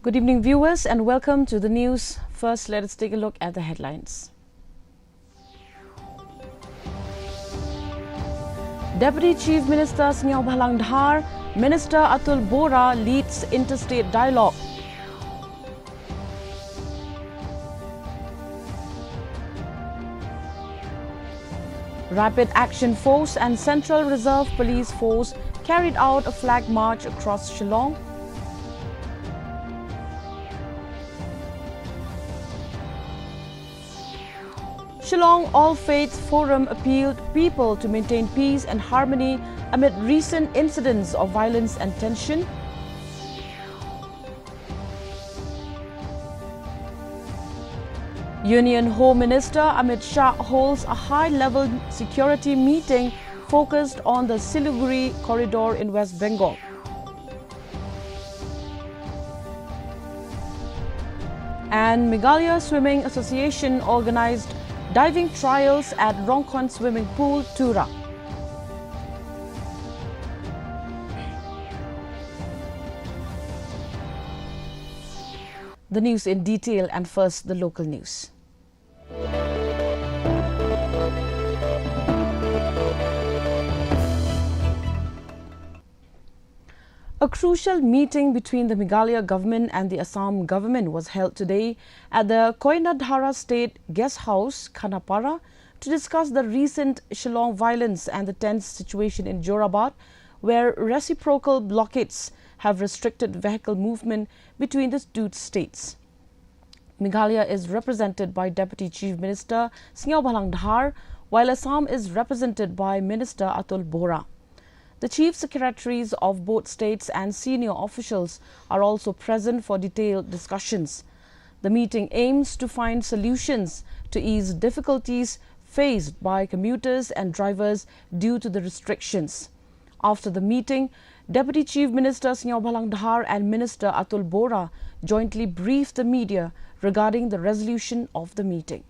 Good evening, viewers, and welcome to the news. First, let us take a look at the headlines. Deputy Chief Minister Sngyaw Bhalang Dhar, Minister Atul Bora leads interstate dialogue. Rapid Action Force and Central Reserve Police Force carried out a flag march across Shillong. Shillong All Faiths Forum appealed people to maintain peace and harmony amid recent incidents of violence and tension. Union Home Minister Amit Shah holds a high-level security meeting focused on the Siliguri corridor in West Bengal. And Meghalaya Swimming Association organized diving trials at Rongkhon Swimming Pool, Tura. The news in detail, and first the local news. A crucial meeting between the Meghalaya government and the Assam government was held today at the Koinadhara State Guest House, Khanapara, to discuss the recent Shillong violence and the tense situation in Jorabad, where reciprocal blockades have restricted vehicle movement between the two states. Meghalaya is represented by Deputy Chief Minister Sngyaw Bhalang Dhar, while Assam is represented by Minister Atul Bora. The chief secretaries of both states and senior officials are also present for detailed discussions. The meeting aims to find solutions to ease difficulties faced by commuters and drivers due to the restrictions. After the meeting, Deputy Chief Minister Sngyaw Bhalang Dhar and Minister Atul Bora jointly briefed the media regarding the resolution of the meeting.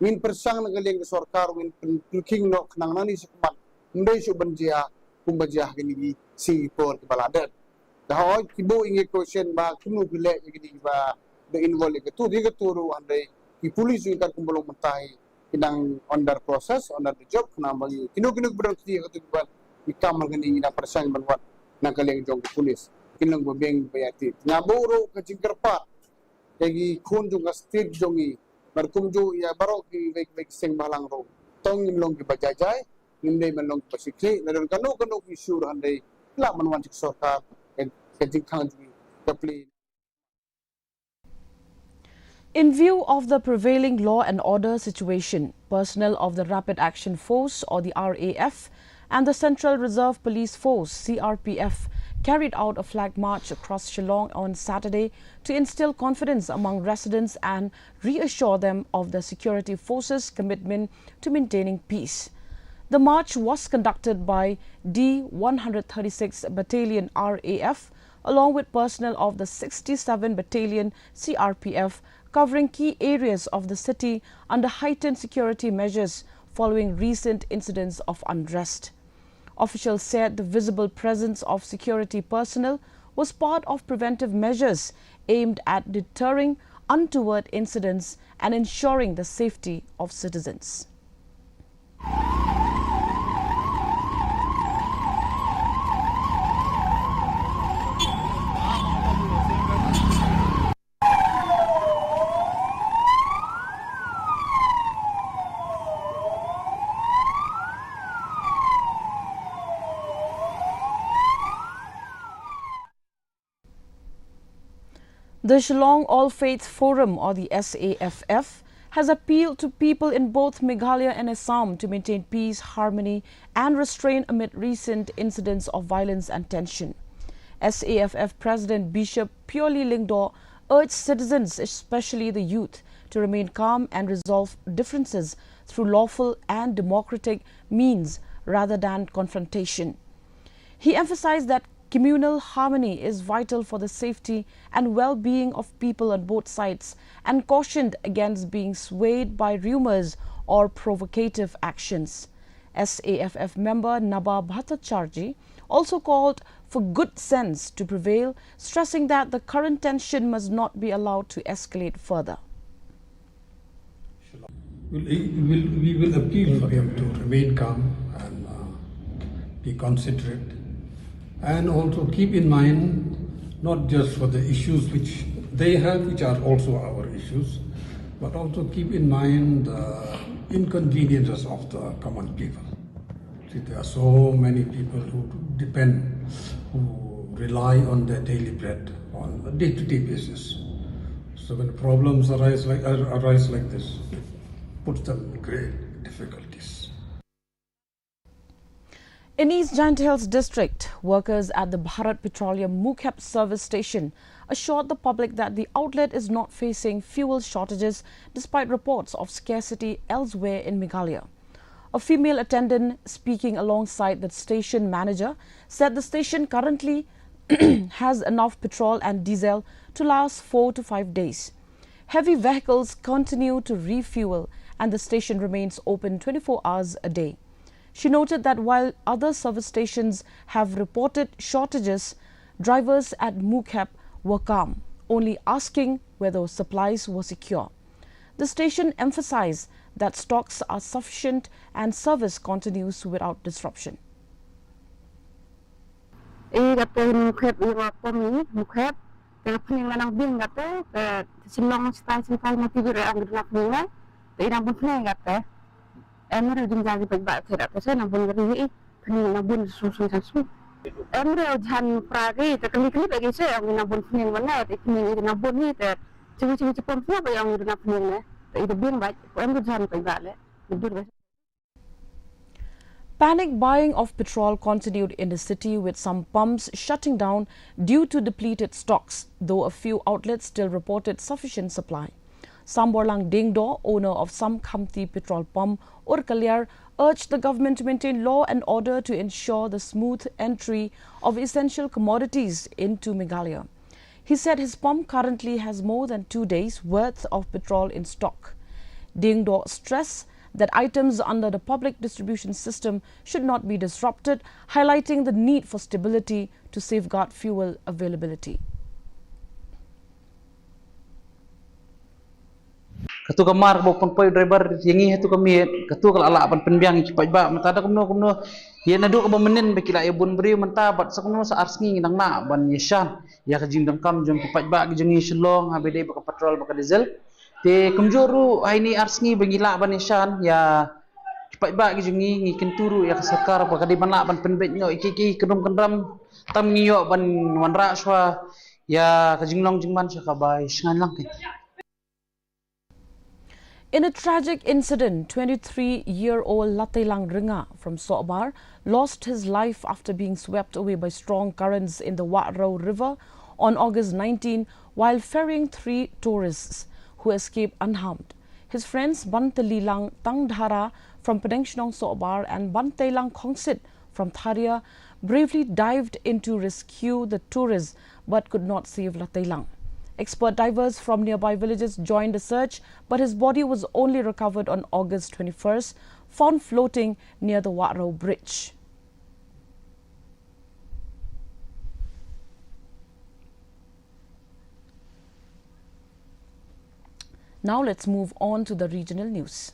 Min persang nagaling sorkar min looking no nang nani sukmat ndai su banjia kumbaja gini si por baladat dah kibo inge question ba kunu bile gini ba the involve ke tu diga turu andai ki police yu kar kumbolong mentai inang under process under the job kana bagi kinu berarti ke tu ba ikamal gini ina persang banwat nagaling jong police kinang bobeng bayati ngaboro ke jingkerpa lagi kun juga state jongi berkumju ya baru ki baik sing balang ro tong nimlong ki bajajai nimdai manlong ki pasikli nadon kanu ki sur handai la manwan ki sorkar kajing khang ji kapli. In view of the prevailing law and order situation, personnel of the Rapid Action Force, or the RAF, and the Central Reserve Police Force, CRPF, carried out a flag march across Shillong on Saturday to instill confidence among residents and reassure them of the security forces' commitment to maintaining peace. The march was conducted by D-136 Battalion RAF along with personnel of the 67 Battalion CRPF, covering key areas of the city under heightened security measures following recent incidents of unrest. Officials said the visible presence of security personnel was part of preventive measures aimed at deterring untoward incidents and ensuring the safety of citizens. The Shillong All Faiths Forum, or the SAFF, has appealed to people in both Meghalaya and Assam to maintain peace, harmony and restraint amid recent incidents of violence and tension. SAFF President Bishop Purely Lingdo urged citizens, especially the youth, to remain calm and resolve differences through lawful and democratic means rather than confrontation. He emphasized that communal harmony is vital for the safety and well-being of people on both sides and cautioned against being swayed by rumors or provocative actions. SAFF member Naba Bhattacharjee also called for good sense to prevail, stressing that the current tension must not be allowed to escalate further. We will appeal for him to remain calm and be considerate, and also keep in mind not just for the issues which they have, which are also our issues, but also keep in mind the inconveniences of the common people. See, there are so many people who depend, who rely on their daily bread on a day-to-day basis. So when problems arise like this, it puts them in great difficulties. In East Giant Hills district, workers at the Bharat Petroleum Mukhep service station assured the public that the outlet is not facing fuel shortages despite reports of scarcity elsewhere in Meghalaya. A female attendant speaking alongside the station manager said the station currently has enough petrol and diesel to last 4 to 5 days. Heavy vehicles continue to refuel and the station remains open 24 hours a day. She noted that while other service stations have reported shortages, drivers at Mukhep were calm, only asking whether supplies were secure. The station emphasized that stocks are sufficient and service continues without disruption. Panic buying of petrol continued in the city, with some pumps shutting down due to depleted stocks, though a few outlets still reported sufficient supply. Samborlang Dingdo, owner of Sam Khamti petrol pump, Urkalyar, urged the government to maintain law and order to ensure the smooth entry of essential commodities into Meghalaya. He said his pump currently has more than 2 days' worth of petrol in stock. Dingdo stressed that items under the public distribution system should not be disrupted, highlighting the need for stability to safeguard fuel availability. Katu kamar bo pon driver yangi hatu kami katu kala ala pan penbiang cepat ba mata da kumno ye na do ka bamenin be kila bun beri menta bat sakno sa arsngi nang na ban yeshan ya ka jingdam kam jong cepat ba jengi shlong habe dei ba petrol ba diesel te kumjoru haini arsngi bengila ban yeshan ya cepat ba jengi ngi kenturu ya ka sarkar ba kadi ban la ban penbet nyo iki kedum kendram tam ngiyo ban wanra swa ya ka jinglong jingman sa ka bai sngan lang ke. In a tragic incident, 23-year-old Latailang Ringa from Sobar lost his life after being swept away by strong currents in the Watrau River on August 19 while ferrying 3 tourists who escaped unharmed. His friends Bantalilang Tangdhara from Pedengshnong Sobar and Bantailang Khongsit from Tharia bravely dived in to rescue the tourists but could not save Latailang. Expert divers from nearby villages joined the search, but his body was only recovered on August 21st, found floating near the Watrau Bridge. Now let's move on to the regional news.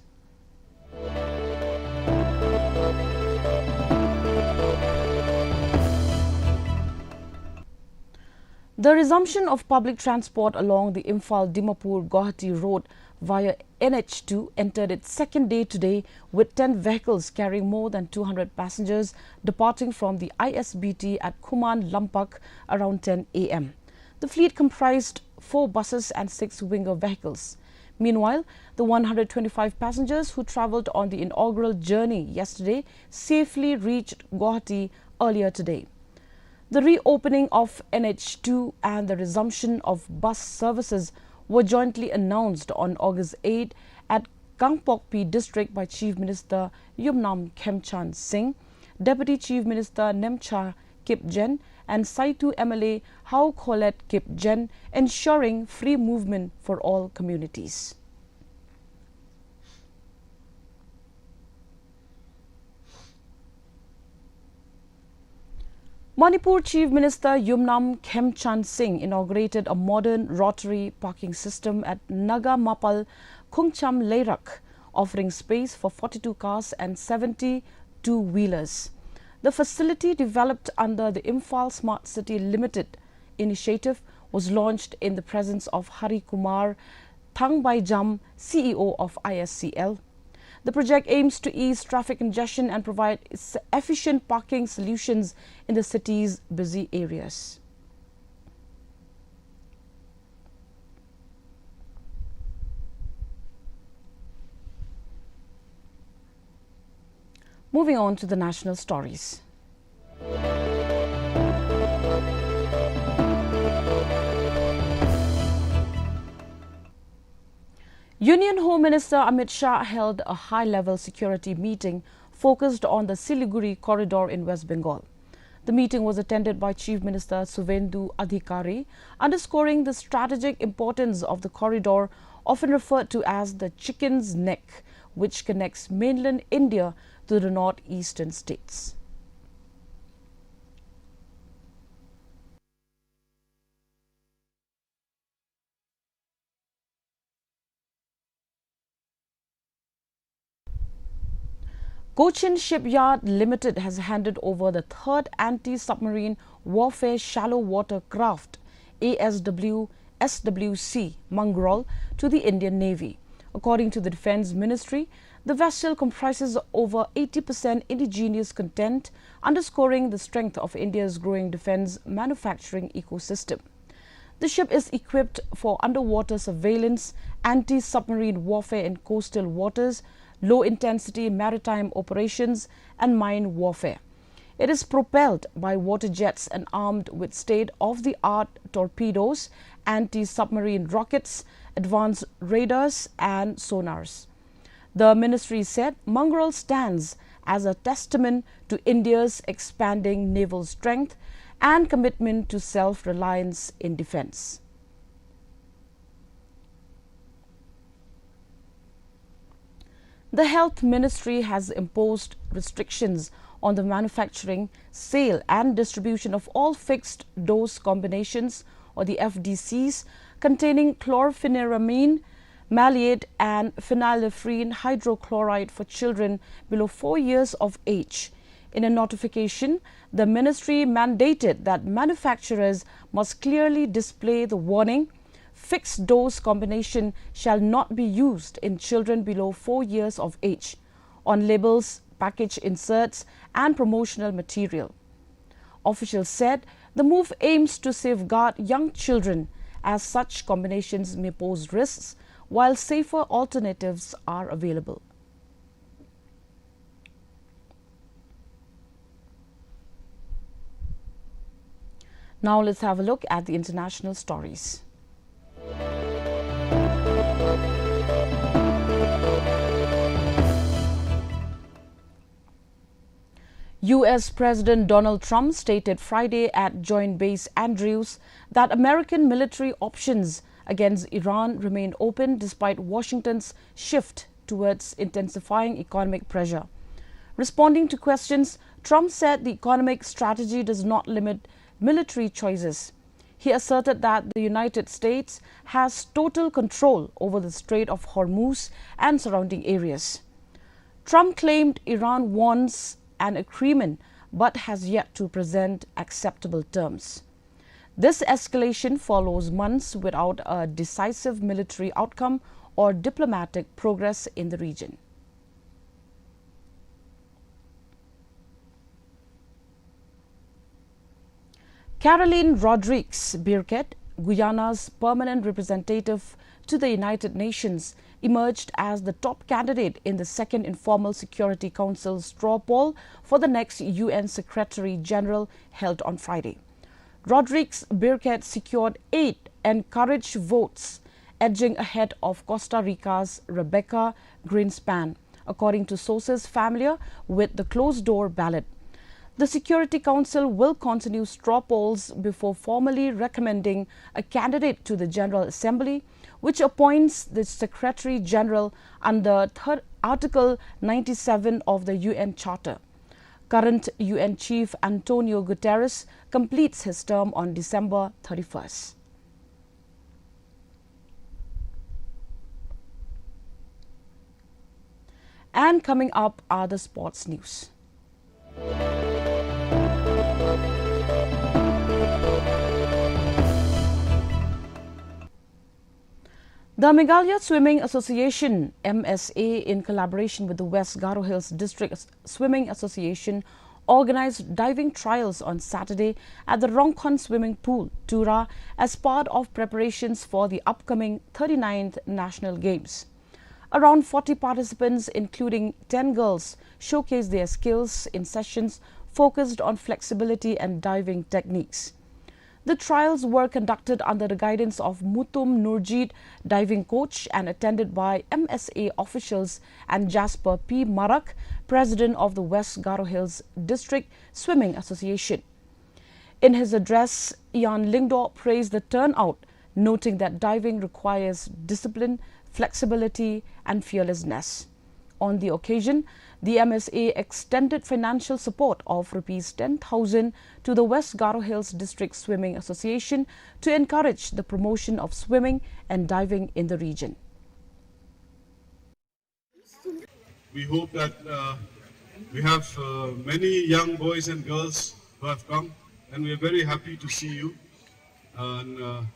The resumption of public transport along the Imphal-Dimapur-Guwahati road via NH2 entered its second day today, with 10 vehicles carrying more than 200 passengers departing from the ISBT at Kuman Lampak around 10 a.m. The fleet comprised 4 buses and 6 winger vehicles. Meanwhile, the 125 passengers who travelled on the inaugural journey yesterday safely reached Guwahati earlier today. The reopening of NH2 and the resumption of bus services were jointly announced on August 8 at Gangpokpi district by Chief Minister Yumnam Khemchan Singh, Deputy Chief Minister Nemcha Kipjen and Saitu MLA Hau Kholet Kipjen, ensuring free movement for all communities. Manipur Chief Minister Yumnam Khemchand Singh inaugurated a modern rotary parking system at Naga Mapal Khungcham Leirak, offering space for 42 cars and 70 two-wheelers. The facility, developed under the Imphal Smart City Limited initiative, was launched in the presence of Hari Kumar Thangbaijam, CEO of ISCL. The project aims to ease traffic congestion and provide efficient parking solutions in the city's busy areas. Moving on to the national stories. Union Home Minister Amit Shah held a high-level security meeting focused on the Siliguri corridor in West Bengal. The meeting was attended by Chief Minister Suvendu Adhikari, underscoring the strategic importance of the corridor, often referred to as the chicken's neck, which connects mainland India to the northeastern states. Cochin Shipyard Limited has handed over the third anti-submarine warfare shallow water craft ASW SWC Mangrol to the Indian Navy. According to the Defence Ministry, the vessel comprises over 80% indigenous content, underscoring the strength of India's growing defence manufacturing ecosystem. The ship is equipped for underwater surveillance, anti-submarine warfare in coastal waters, low-intensity maritime operations and mine warfare. It is propelled by water jets and armed with state-of-the-art torpedoes, anti-submarine rockets, advanced radars and sonars. The ministry said Mangrol stands as a testament to India's expanding naval strength and commitment to self-reliance in defence. The Health Ministry has imposed restrictions on the manufacturing, sale and distribution of all fixed-dose combinations, or the FDCs, containing chlorpheniramine, maleate and phenylephrine hydrochloride for children below 4 years of age. In a notification, the ministry mandated that manufacturers must clearly display the warning, "Fixed dose combination shall not be used in children below 4 years of age," on labels, package inserts and promotional material. Officials said the move aims to safeguard young children, as such combinations may pose risks, while safer alternatives are available. Now let's have a look at the international stories. U.S. President Donald Trump stated Friday at Joint Base Andrews that American military options against Iran remain open despite Washington's shift towards intensifying economic pressure. Responding to questions, Trump said the economic strategy does not limit military choices. He asserted that the United States has total control over the Strait of Hormuz and surrounding areas. Trump claimed Iran wants an agreement but has yet to present acceptable terms. This escalation follows months without a decisive military outcome or diplomatic progress in the region. Caroline Rodriguez Birquet, Guyana's permanent representative to the United Nations, emerged as the top candidate in the second Informal Security Council straw poll for the next UN Secretary General held on Friday. Rodriguez Birquet secured 8 encouraged votes, edging ahead of Costa Rica's Rebecca Greenspan, according to sources familiar with the closed-door ballot. The Security Council will continue straw polls before formally recommending a candidate to the General Assembly, which appoints the Secretary General under Article 97 of the UN Charter. Current UN Chief Antonio Guterres completes his term on December 31st. And coming up are the sports news. The Meghalaya Swimming Association (MSA), in collaboration with the West Garo Hills District Swimming Association, organized diving trials on Saturday at the Rongkhon Swimming Pool, Tura, as part of preparations for the upcoming 39th National Games. Around 40 participants, including 10 girls, showcased their skills in sessions focused on flexibility and diving techniques. The trials were conducted under the guidance of Mutum Nurjit, diving coach, and attended by MSA officials and Jasper P. Marak, president of the West Garo Hills District Swimming Association. In his address, Ian Lingdor praised the turnout, noting that diving requires discipline, flexibility, and fearlessness. On the occasion, the MSA extended financial support of Rs 10,000 to the West Garo Hills District Swimming Association to encourage the promotion of swimming and diving in the region. We hope that we have many young boys and girls who have come, and we are very happy to see you. And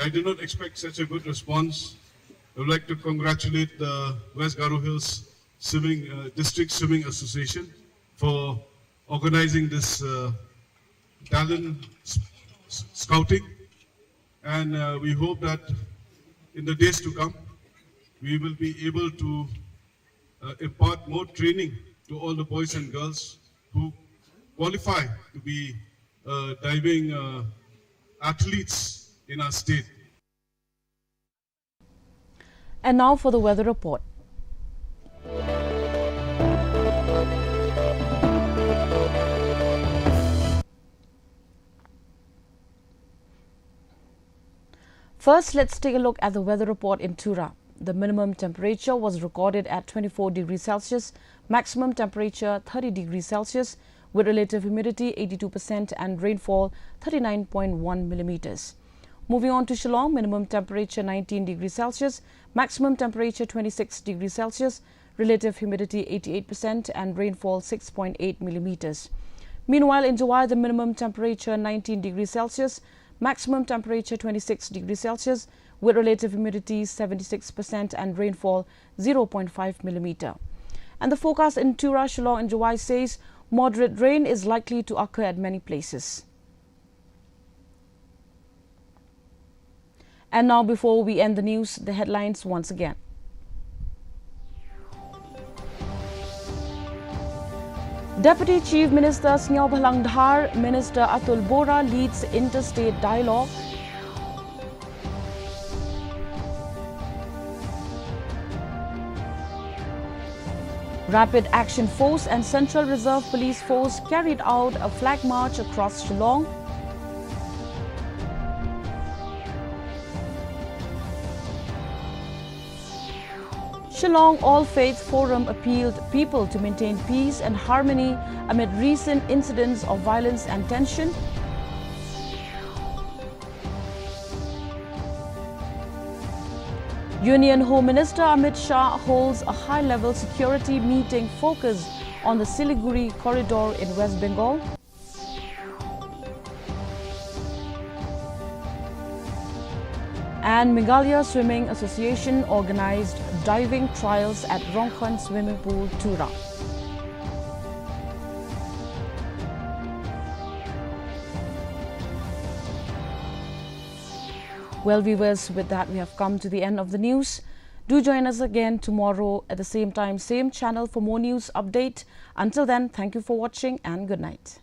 I did not expect such a good response. I would like to congratulate the West Garo Hills District Swimming Association for organizing this talent scouting, and we hope that in the days to come we will be able to impart more training to all the boys and girls who qualify to be diving athletes in our state. And now for the weather report. First, let's take a look at the weather report in Tura. The minimum temperature was recorded at 24 degrees Celsius, maximum temperature 30 degrees Celsius, with relative humidity 82% and rainfall 39.1 millimeters. Moving on to Shillong, minimum temperature 19 degrees Celsius, maximum temperature 26 degrees Celsius, relative humidity 88% and rainfall 6.8 millimeters. Meanwhile, in Jawai, the minimum temperature 19 degrees Celsius, maximum temperature 26 degrees Celsius, with relative humidity 76% and rainfall 0.5 millimeter. And the forecast in Tura, Shillong and Jawai says moderate rain is likely to occur at many places. And now, before we end the news, the headlines once again. Deputy Chief Minister Sngyaw Bhalang Dhar, Minister Atul Bora leads interstate dialogue. Rapid Action Force and Central Reserve Police Force carried out a flag march across Shillong. Shillong All Faith Forum appealed people to maintain peace and harmony amid recent incidents of violence and tension. Union Home Minister Amit Shah holds a high-level security meeting focused on the Siliguri corridor in West Bengal. And Meghalaya Swimming Association organized diving trials at Rongkhon Swimming Pool, Tura. Well, viewers, with that we have come to the end of the news. Do join us again tomorrow at the same time, same channel for more news update. Until then, thank you for watching and good night.